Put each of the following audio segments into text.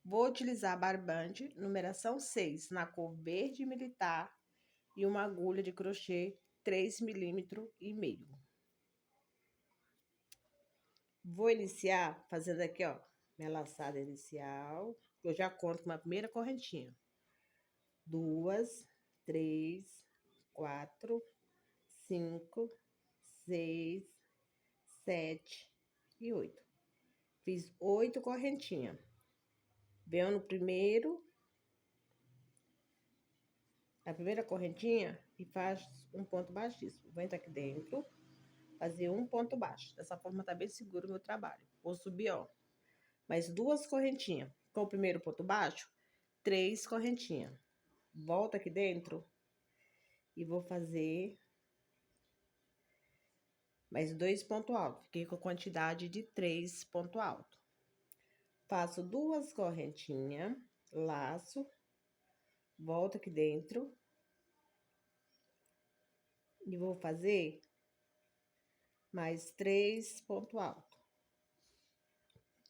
Vou utilizar barbante, numeração 6, na cor verde militar e uma agulha de crochê 3,5 mm. Vou iniciar fazendo aqui, ó, minha laçada inicial. Eu já conto com uma primeira correntinha. 2, 3, 4, 5, 6, 7 e 8. Fiz 8 correntinhas. Venho no primeiro, a primeira correntinha e faz um ponto baixíssimo. Vou entrar aqui dentro, fazer um ponto baixo. Dessa forma tá bem seguro o meu trabalho. Vou subir, ó, mais 2 correntinhas. Com o primeiro ponto baixo, 3 correntinhas. Volto aqui dentro e vou fazer mais 2 pontos altos. Fiquei com a quantidade de 3 pontos altos. Faço 2 correntinhas, laço, volto aqui dentro e vou fazer mais 3 pontos altos.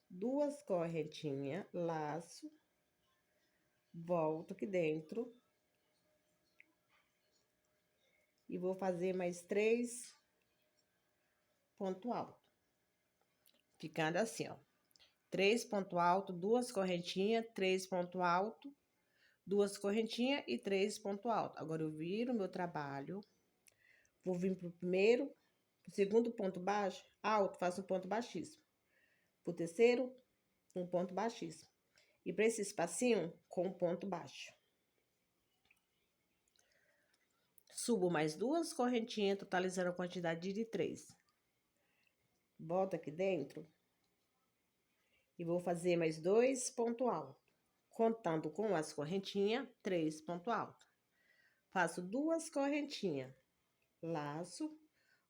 2 correntinhas, laço, volto aqui dentro e vou fazer mais 3 pontos altos. Ficando assim, ó. 3 pontos altos, 2 correntinhas, 3 pontos altos, 2 correntinhas e 3 pontos altos. Agora, eu viro o meu trabalho, vou vir pro primeiro, pro segundo ponto baixo, alto, faço um ponto baixíssimo. Pro terceiro, um ponto baixíssimo. E para esse espacinho, com um ponto baixo. Subo mais 2 correntinhas, totalizando a quantidade de 3. Volto aqui dentro e vou fazer mais 2 pontos altos. Contando com as correntinhas, 3 pontos altos. Faço 2 correntinhas, laço,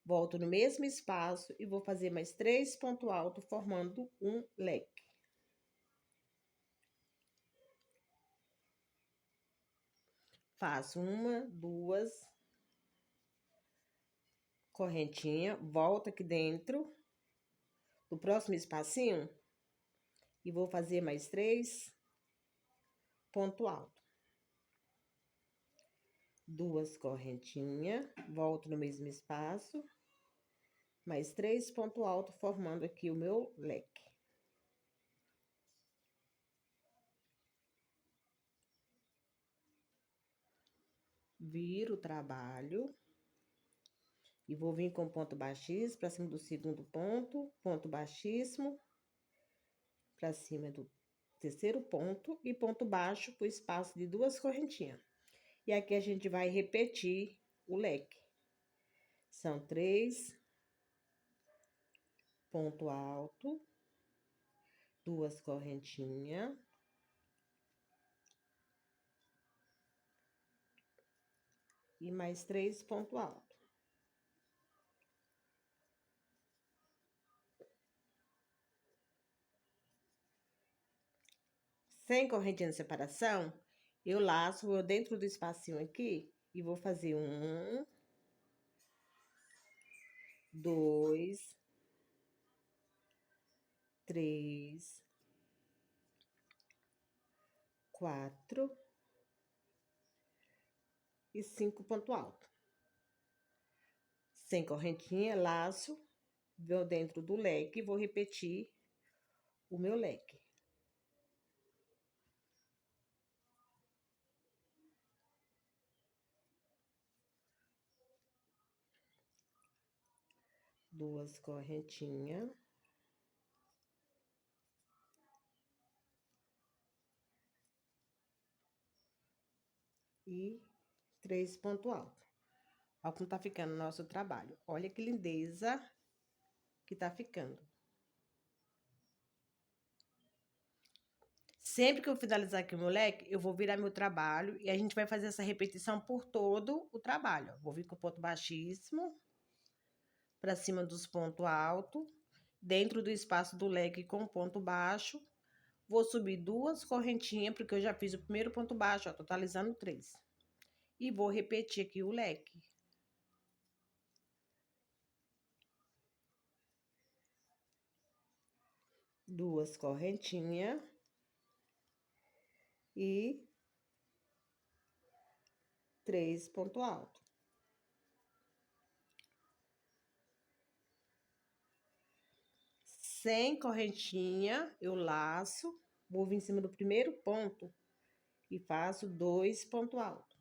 volto no mesmo espaço e vou fazer mais 3 pontos altos, formando um leque. Faço 1, 2 correntinhas, volto aqui dentro do próximo espacinho e vou fazer mais 3 pontos altos. 2 correntinhas, volto no mesmo espaço, mais 3 pontos altos, formando aqui o meu leque. Viro o trabalho e vou vir com ponto baixíssimo para cima do segundo ponto, ponto baixíssimo para cima do terceiro ponto e ponto baixo para o espaço de 2 correntinhas. E aqui a gente vai repetir o leque. São 3 ponto alto, 2 correntinhas, e mais 3 pontos altos. Sem correntinha de separação, eu laço eu dentro do espacinho aqui e vou fazer 1, 2, 3, 4 e 5 pontos altos. Sem correntinha, laço, vou dentro do leque e vou repetir o meu leque. Duas correntinhas. E 3 pontos altos. Olha como tá ficando o nosso trabalho. Olha que lindeza que tá ficando. Sempre que eu finalizar aqui o meu leque, eu vou virar meu trabalho e a gente vai fazer essa repetição por todo o trabalho. Vou vir com o ponto baixíssimo para cima dos pontos altos, dentro do espaço do leque com ponto baixo. Vou subir 2 correntinhas, porque eu já fiz o primeiro ponto baixo, ó, totalizando 3. E vou repetir aqui o leque. Duas correntinhas. e 3 ponto alto. Sem correntinha, eu laço, vou vir em cima do primeiro ponto e faço 2 ponto alto.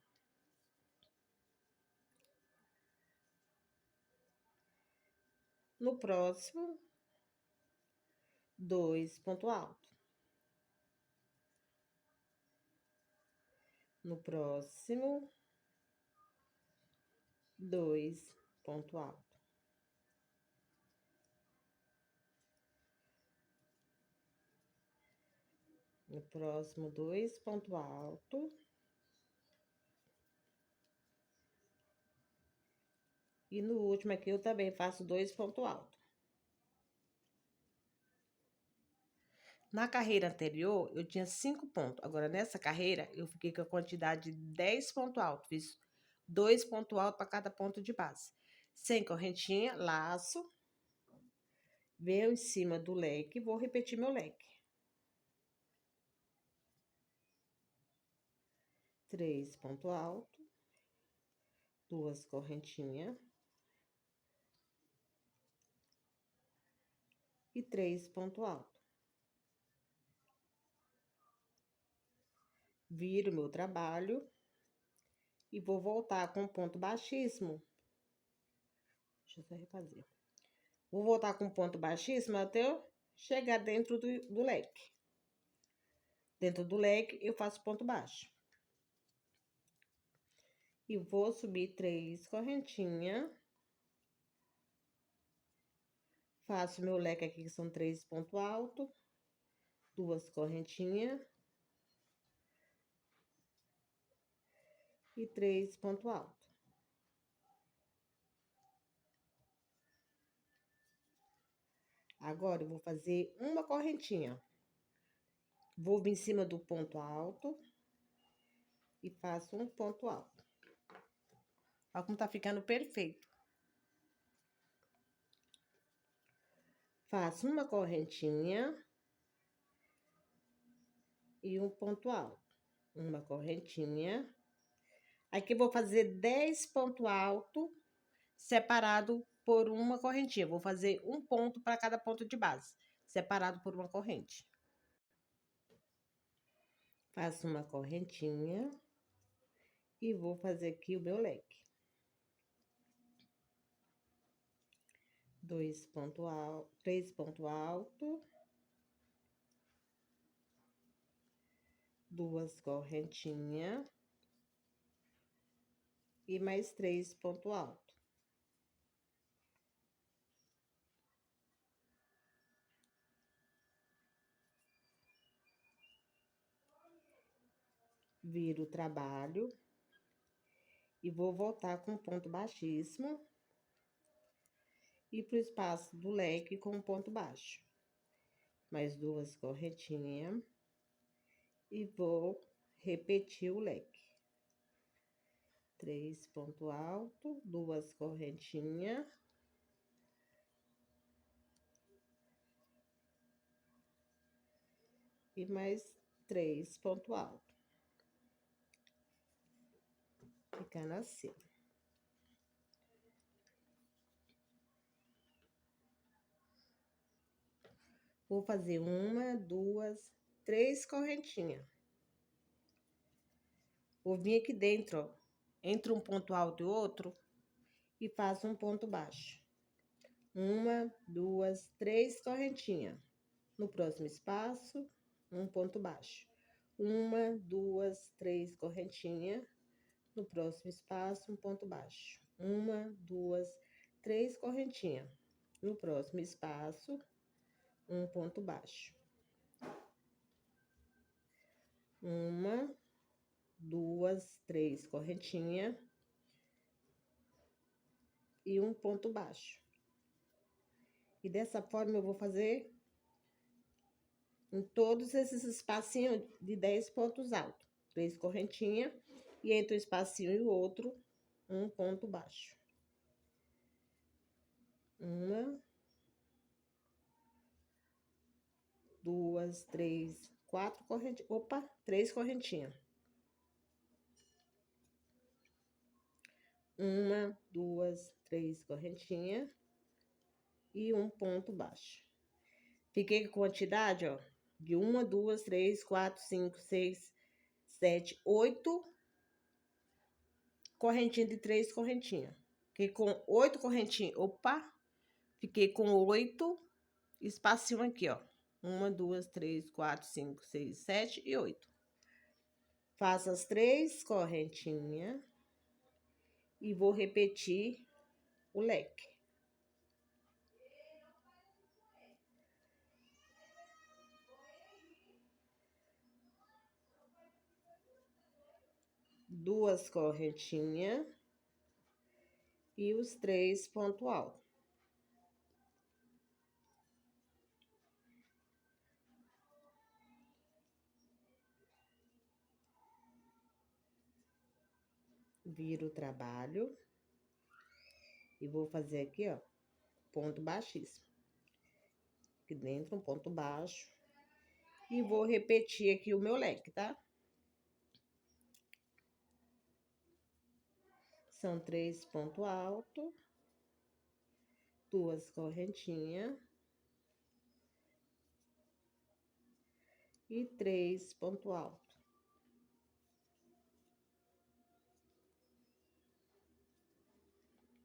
No próximo, 2 ponto alto. No próximo, 2 ponto alto. No próximo, 2 ponto alto. E no último aqui, eu também faço 2 ponto alto. Na carreira anterior, eu tinha 5 pontos. Agora, nessa carreira, eu fiquei com a quantidade de 10 pontos altos. Fiz 2 pontos altos para cada ponto de base. Sem correntinha, laço. Venho em cima do leque, vou repetir meu leque. 3 pontos altos. 2 correntinhas. E 3 pontos altos. Viro meu trabalho e vou voltar com ponto baixíssimo. Deixa eu só refazer. Vou voltar com ponto baixíssimo até eu chegar dentro do leque. Dentro do leque, eu faço ponto baixo. E vou subir 3 correntinhas. Faço meu leque aqui, que são 3 pontos altos. 2 correntinhas. E 3 pontos altos. Agora, eu vou fazer uma correntinha. Vou vir em cima do ponto alto. E faço um ponto alto. Olha como tá ficando perfeito. Faço uma correntinha. E um ponto alto. Uma correntinha. Aqui eu vou fazer 10 pontos altos separado por uma correntinha. Vou fazer um ponto para cada ponto de base, separado por uma corrente. Faço uma correntinha e vou fazer aqui o meu leque. 2 pontos altos, 3 pontos altos. 2 correntinhas. E mais 3 pontos altos. Viro o trabalho. E vou voltar com ponto baixíssimo. E pro espaço do leque com ponto baixo. Mais 2 correntinhas. E vou repetir o leque. 3 pontos altos, 2 correntinhas. E mais 3 pontos altos. Ficando assim. Vou fazer 1, 2, 3 correntinhas. Vou vir aqui dentro, ó, entre um ponto alto e outro, e faço um ponto baixo. 1, 2, 3 correntinhas. No próximo espaço, um ponto baixo. 1, 2, 3 correntinhas. No próximo espaço, um ponto baixo. 1, 2, 3 correntinhas. No próximo espaço, um ponto baixo. 1, 2, 3 correntinhas. E um ponto baixo. E dessa forma, eu vou fazer em todos esses espacinhos de 10 pontos altos. 3 correntinhas. E entre um espacinho e o outro, um ponto baixo. 1, 2, 3, 4 correntinhas. Opa, 3 correntinhas. 1, 2, 3 correntinhas e um ponto baixo. Fiquei com quantidade, ó, de 1, 2, 3, 4, 5, 6, 7, 8 correntinhas de 3 correntinhas. Fiquei com 8 correntinhas. Opa! Fiquei com 8 espacinho aqui, ó. 1, 2, 3, 4, 5, 6, 7 e 8. Faço as 3 correntinhas e vou repetir o leque. Duas correntinhas e os 3 pontos altos. Viro o trabalho e vou fazer aqui, ó, ponto baixíssimo. Aqui dentro, um ponto baixo. E vou repetir aqui o meu leque, tá? São 3 pontos altos, 2 correntinhas e 3 pontos altos.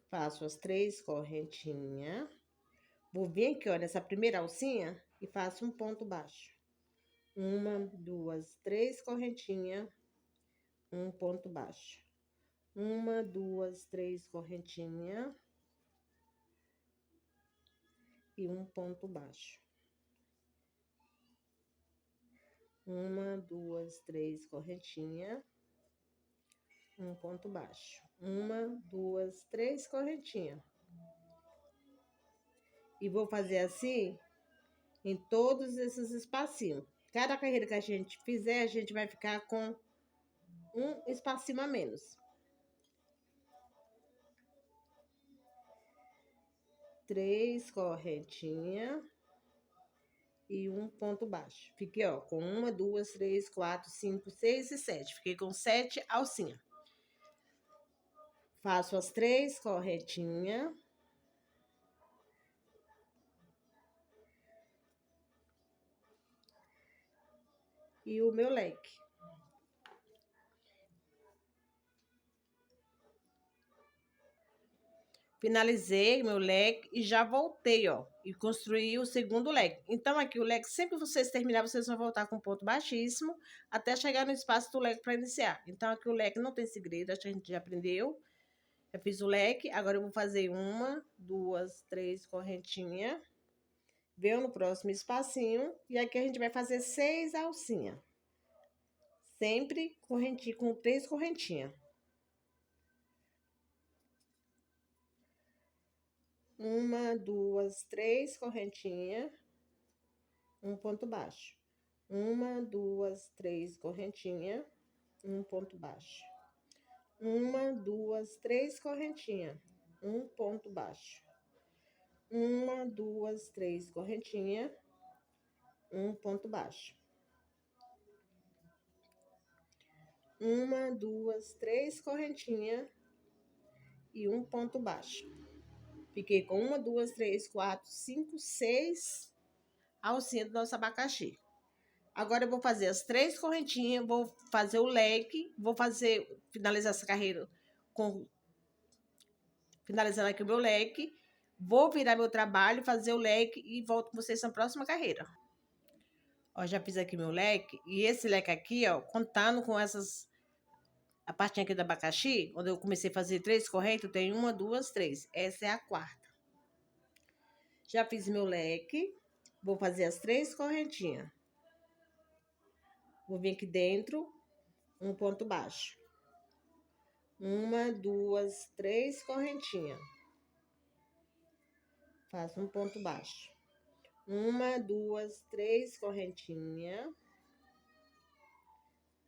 Faço as 3 correntinhas. Vou vir aqui, ó, nessa primeira alcinha e faço um ponto baixo. 1, 2, 3 correntinhas, um ponto baixo. 1, 2, 3 correntinhas e um ponto baixo. 1, 2, 3 correntinhas, um ponto baixo. 1, 2, 3 correntinhas. E vou fazer assim em todos esses espacinhos. Cada carreira que a gente fizer, a gente vai ficar com um espacinho a menos. 3 correntinhas e um ponto baixo. Fiquei, ó, com 1, 2, 3, 4, 5, 6 e 7. Fiquei com 7 alcinhas. Faço as 3 correntinhas. E o meu leque. Finalizei meu leque e já voltei, ó, e construí o segundo leque. Então, aqui o leque, sempre que vocês terminarem, vocês vão voltar com ponto baixíssimo até chegar no espaço do leque para iniciar. Então, aqui o leque não tem segredo, acho que a gente já aprendeu. Já fiz o leque, agora eu vou fazer 1, 2, 3 correntinhas. Venho no próximo espacinho e aqui a gente vai fazer 6 alcinhas. Sempre correntinha, com 3 correntinhas. 1, 2, 3 correntinhas, um ponto baixo. 1, 2, 3 correntinhas, um ponto baixo. 1, 2, 3 correntinhas, um ponto baixo. 1, 2, 3 correntinhas, um ponto baixo. 1, 2, 3 correntinhas e um ponto baixo. Fiquei com 1, 2, 3, 4, 5, 6 alcinhas do nosso abacaxi. Agora eu vou fazer as 3 correntinhas, vou fazer o leque, vou finalizar essa carreira finalizando aqui o meu leque. Vou virar meu trabalho, fazer o leque e volto com vocês na próxima carreira. Ó, já fiz aqui meu leque. E esse leque aqui, ó, contando com a partinha aqui do abacaxi, onde eu comecei a fazer 3 correntes, eu tenho 1, 2, 3. Essa é a quarta. Já fiz meu leque. Vou fazer as 3 correntinhas. Vou vir aqui dentro, um ponto baixo. 1, 2, 3 correntinhas. Faço um ponto baixo. 1, 2, 3 correntinhas.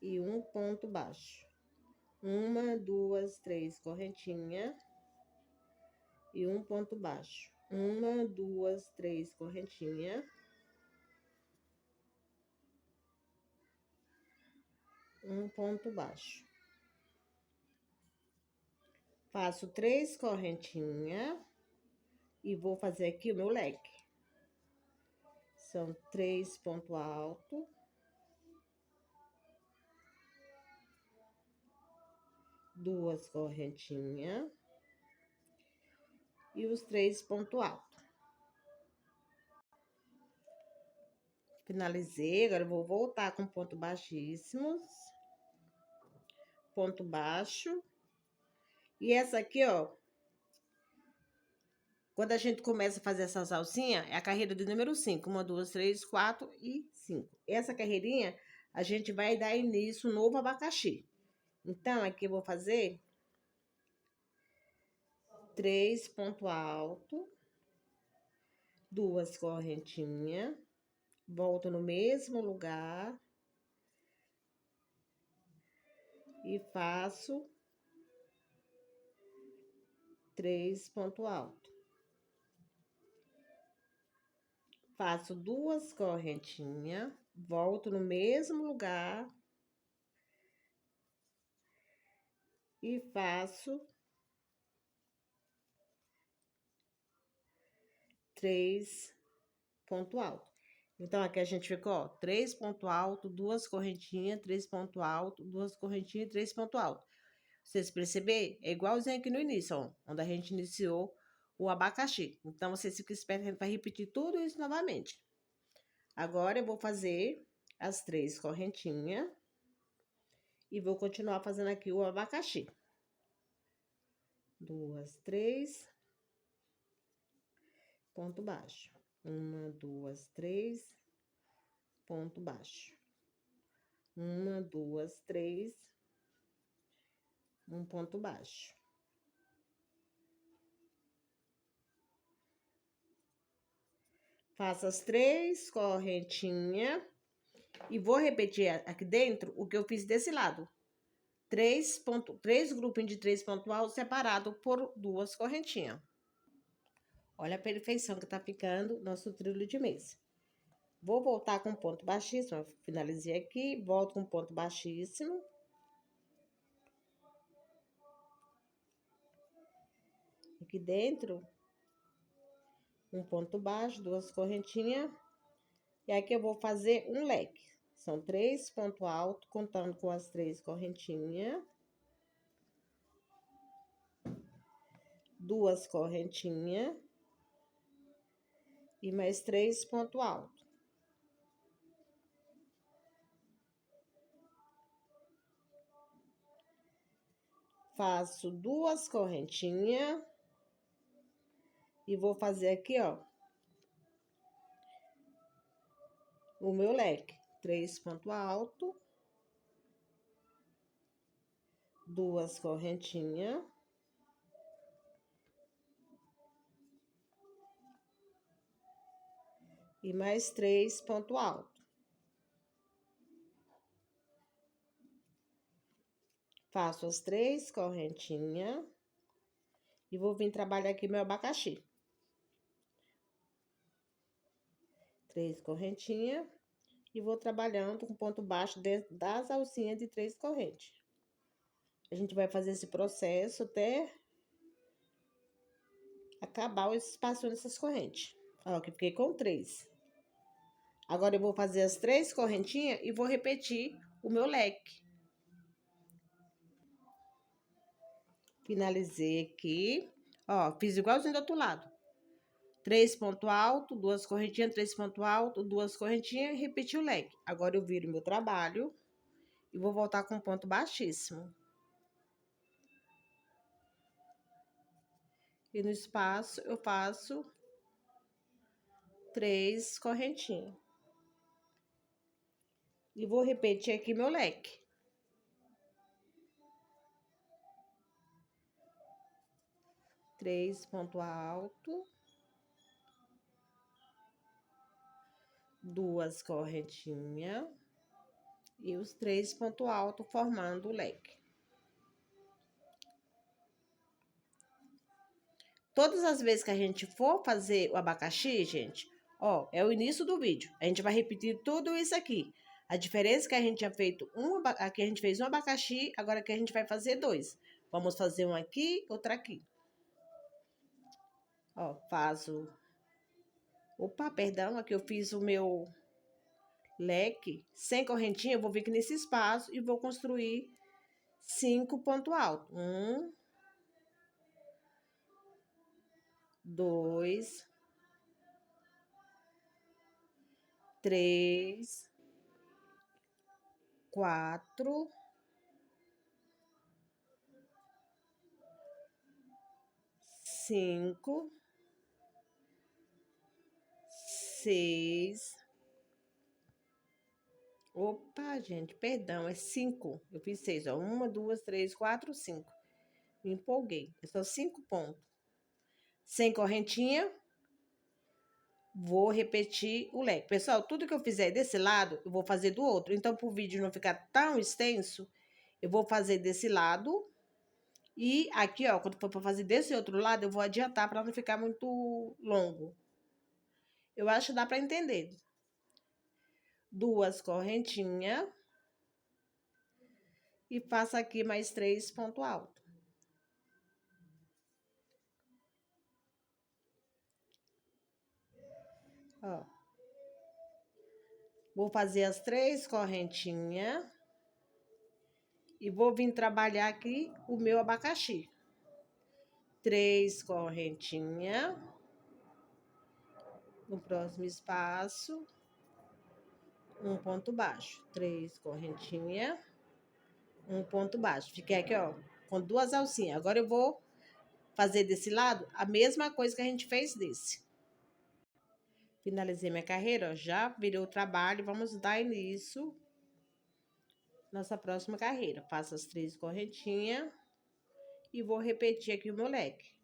E um ponto baixo. 1, 2, 3 correntinhas. E um ponto baixo. 1, 2, 3 correntinhas. um ponto baixo. Faço 3 correntinhas e vou fazer aqui o meu leque. São 3 pontos altos. Duas correntinhas. E os 3 pontos altos. Finalizei, agora eu vou voltar com ponto baixíssimos. Ponto baixo. E essa aqui, ó. Quando a gente começa a fazer essas alcinhas, é a carreira de número 5. 1, 2, 3, 4 e 5. Essa carreirinha, a gente vai dar início no novo abacaxi. Então, aqui eu vou fazer 3 pontos altos, 2 correntinhas, volto no mesmo lugar e faço 3 pontos altos. Faço 2 correntinhas, volto no mesmo lugar e faço 3 pontos altos. Então, aqui a gente ficou, ó, 3 pontos altos, 2 correntinhas, 3 pontos altos, 2 correntinhas e 3 pontos altos. Vocês perceberam? É igualzinho aqui no início, ó, onde a gente iniciou o abacaxi. Então, vocês ficam espertos, a gente vai repetir tudo isso novamente. Agora, eu vou fazer as 3 correntinhas e vou continuar fazendo aqui o abacaxi. 2, 3, ponto baixo. 1, 2, 3, ponto baixo. 1, 2, 3, um ponto baixo. Faço as 3 correntinhas e vou repetir aqui dentro o que eu fiz desse lado. 3 grupinhos de 3 pontos altos separados por 2 correntinhas. Olha a perfeição que tá ficando nosso trilho de mesa. Vou voltar com ponto baixíssimo. Eu finalizei aqui, volto com ponto baixíssimo. Aqui dentro, um ponto baixo, 2 correntinhas. E aqui eu vou fazer um leque. São 3 pontos altos, contando com as 3 correntinhas. 2 correntinhas. E mais 3 pontos altos. Faço 2 correntinhas. E vou fazer aqui, ó, o meu leque. 3 pontos altos. 2 correntinhas. E mais 3 pontos altos. Faço as 3 correntinhas. E vou vir trabalhar aqui meu abacaxi. 3 correntinhas. E vou trabalhando com ponto baixo das alcinhas de 3 correntes. A gente vai fazer esse processo até acabar o espaço dessas correntes. Ó, que fiquei com 3. Agora, eu vou fazer as 3 correntinhas e vou repetir o meu leque. Finalizei aqui. Ó, fiz igualzinho do outro lado. 3 pontos altos, 2 correntinhas, 3 pontos altos, 2 correntinhas e repeti o leque. Agora, eu viro meu trabalho e vou voltar com ponto baixíssimo. E no espaço, eu faço 3 correntinhas. E vou repetir aqui meu leque. Três pontos altos. 2 correntinhas. E os 3 pontos altos formando o leque. Todas as vezes que a gente for fazer o abacaxi, gente, ó, é o início do vídeo. A gente vai repetir tudo isso aqui. A diferença é que a gente tinha feito aqui a gente fez um abacaxi, agora aqui a gente vai fazer 2. Vamos fazer um aqui, outro aqui. Ó, faço... Opa, perdão, aqui eu fiz o meu leque sem correntinha, eu vou vir aqui nesse espaço e vou construir 5 pontos altos. 1, 2, 3, 4, 5, 6. Opa, gente, perdão, é 5. Eu fiz 6, ó. 1, 2, 3, 4, 5. Me empolguei. É só 5 pontos. Sem correntinha, vou repetir o leque. Pessoal, tudo que eu fizer desse lado, eu vou fazer do outro. Então, para o vídeo não ficar tão extenso, eu vou fazer desse lado. E aqui, ó, quando for para fazer desse outro lado, eu vou adiantar para não ficar muito longo. Eu acho que dá para entender. 2 correntinhas. E faço aqui mais 3 pontos altos. Ó. Vou fazer as 3 correntinhas. E vou vir trabalhar aqui o meu abacaxi. 3 correntinhas. No próximo espaço, um ponto baixo. 3 correntinhas. Um ponto baixo. Fiquei aqui, ó, com 2 alcinhas. Agora eu vou fazer desse lado a mesma coisa que a gente fez desse. Finalizei minha carreira, ó, já virei o trabalho. Vamos dar início nossa próxima carreira. Faço as 3 correntinhas e vou repetir aqui o meu leque.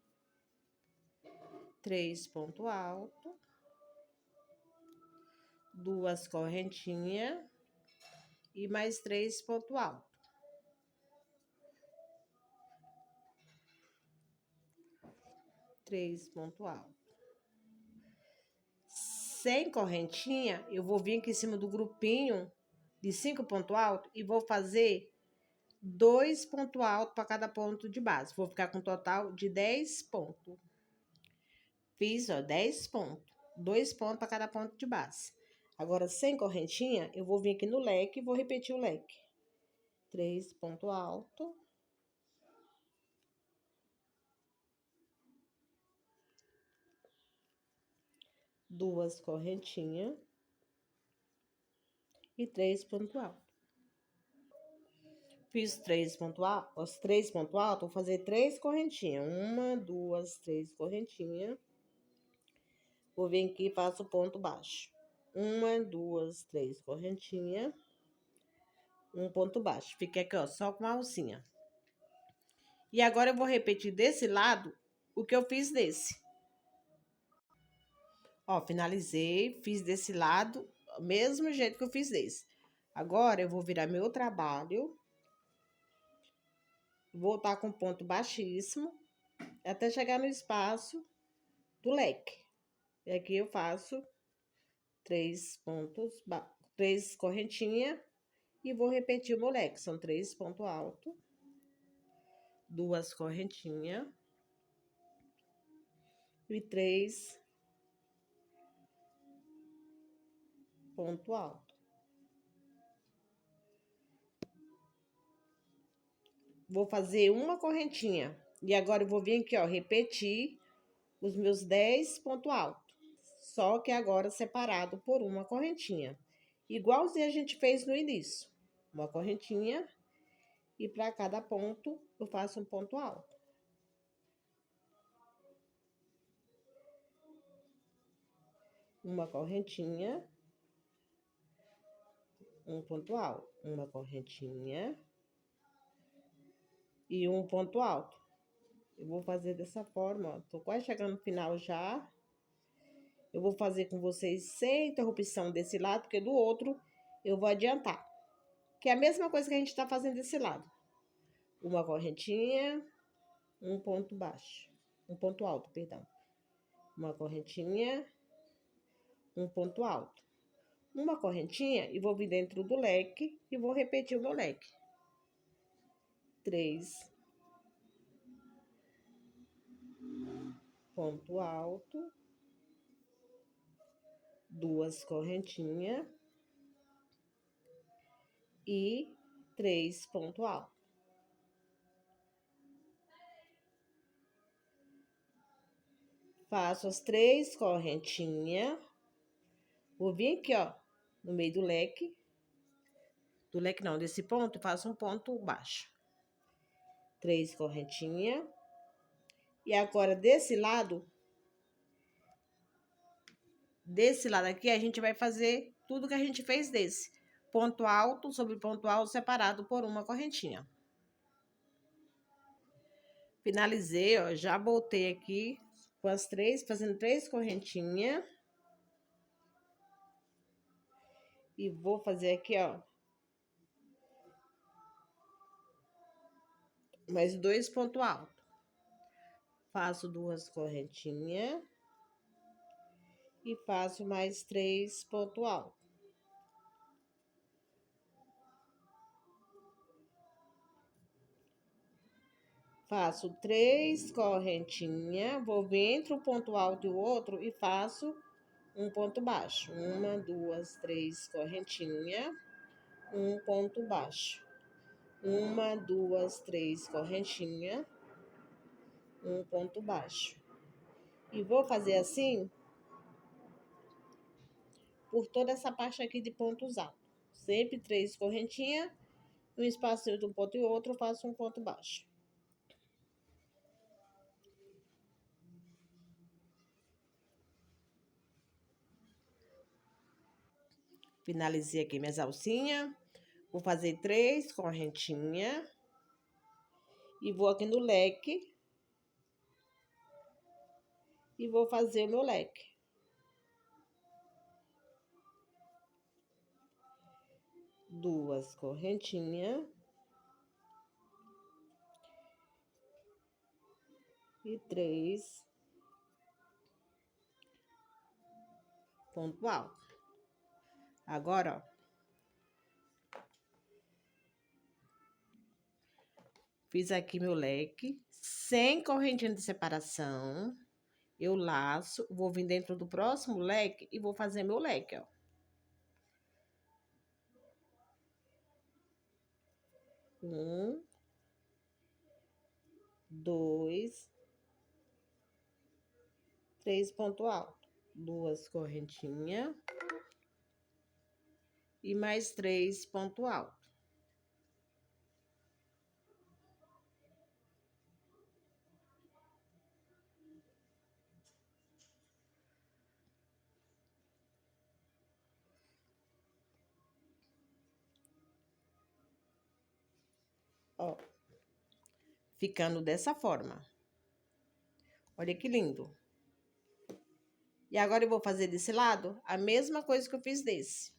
3 pontos altos, 2 correntinhas e mais 3 pontos altos. 3 pontos altos. Sem correntinha, eu vou vir aqui em cima do grupinho de 5 pontos altos e vou fazer 2 pontos altos para cada ponto de base. Vou ficar com um total de 10 pontos. Fiz, ó, 10 pontos. 2 pontos para cada ponto de base. Agora, sem correntinha, eu vou vir aqui no leque e vou repetir o leque. 3 pontos altos. 2 correntinhas. E 3 pontos altos. Fiz 3 pontos altos. Os 3 pontos altos, vou fazer 3 correntinhas. 1, 2, 3 correntinhas. Vou vir aqui e faço ponto baixo. 1, 2, 3 correntinhas. Um ponto baixo. Fiquei aqui, ó, só com a alcinha. E agora eu vou repetir desse lado o que eu fiz desse. Ó, finalizei, fiz desse lado, do mesmo jeito que eu fiz desse. Agora eu vou virar meu trabalho. Vou estar com ponto baixíssimo até chegar no espaço do leque. E aqui eu faço 3 pontos, 3 correntinhas e vou repetir o meu leque. São 3 pontos altos, 2 correntinhas e 3 pontos altos. Vou fazer uma correntinha. E agora eu vou vir aqui, ó, repetir os meus 10 pontos altos. Só que agora separado por uma correntinha. Igualzinho a gente fez no início. Uma correntinha. E para cada ponto, eu faço um ponto alto. Uma correntinha. Um ponto alto. Uma correntinha. E um ponto alto. Eu vou fazer dessa forma, ó. Tô quase chegando no final já. Eu vou fazer com vocês sem interrupção desse lado, porque do outro eu vou adiantar. Que é a mesma coisa que a gente tá fazendo desse lado. Uma correntinha, um ponto baixo. Um ponto alto, perdão. Uma correntinha, um ponto alto. uma correntinha e vou vir dentro do leque e vou repetir o meu leque. 3 ponto alto, 2 correntinhas e 3 ponto alto. Faço as 3 correntinhas, vou vir aqui, ó, no meio do leque não, desse ponto, faço um ponto baixo. 3 correntinhas. E agora, desse lado aqui, a gente vai fazer tudo que a gente fez desse. Ponto alto sobre ponto alto separado por uma correntinha. Finalizei, ó, já voltei aqui com as 3, fazendo 3 correntinhas. E vou fazer aqui, ó, mais 2 pontos altos. Faço 2 correntinhas. E faço mais 3 pontos altos. Faço 3 correntinhas, vou vir entre um ponto alto e o outro e faço um ponto baixo. 1, 2, 3 correntinhas, um ponto baixo. 1, 2, 3 correntinhas, um ponto baixo. E vou fazer assim por toda essa parte aqui de pontos altos. Sempre 3 correntinhas, um espaço entre um ponto e outro, eu faço um ponto baixo. Finalizei aqui minhas alcinhas. Vou fazer 3 correntinhas. E vou aqui no leque. E vou fazer o meu leque. Duas correntinhas. E 3 ponto alto. Agora, ó, fiz aqui meu leque, sem correntinha de separação. Eu laço, vou vir dentro do próximo leque e vou fazer meu leque, ó. 1, 2, 3 ponto alto. 2 correntinhas. E mais 3 ponto alto. Ó, ficando dessa forma. Olha que lindo. E agora eu vou fazer desse lado a mesma coisa que eu fiz desse.